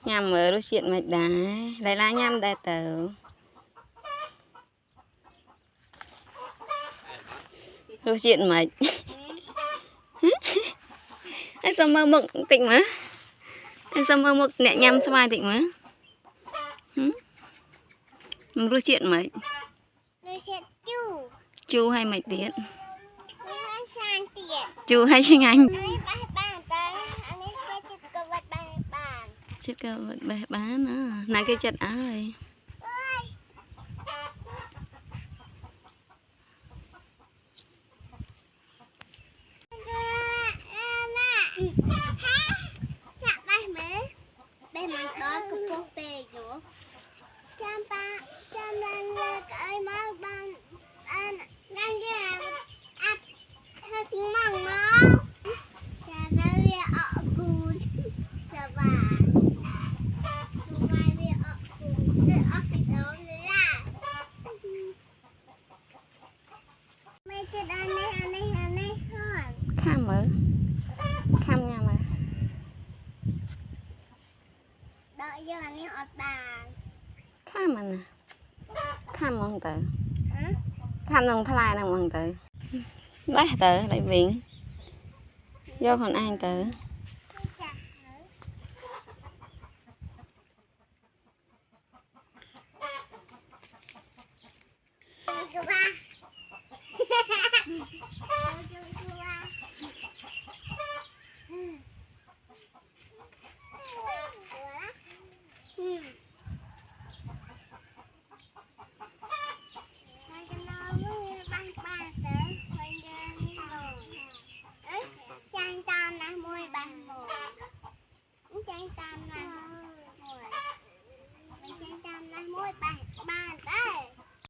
nhằm ở đối diện mạch đá lấy lá nhằm đây tờ đối diện mạch anh sao mơ mộng tịnh mà anh sao mơ mộng nhẹ nhằm sao mai tịnh mà đối diện mạch chu hay mạch tiết chu hay sinh anh chết cơ vật bè bán á này cái chật ơi khăm ở khăm nha mà đợi giờ anh ở bàn khăm mà nè khăm không tự khăm đồng thay đồng bằng tự bác tự lại viện vô còn ai tự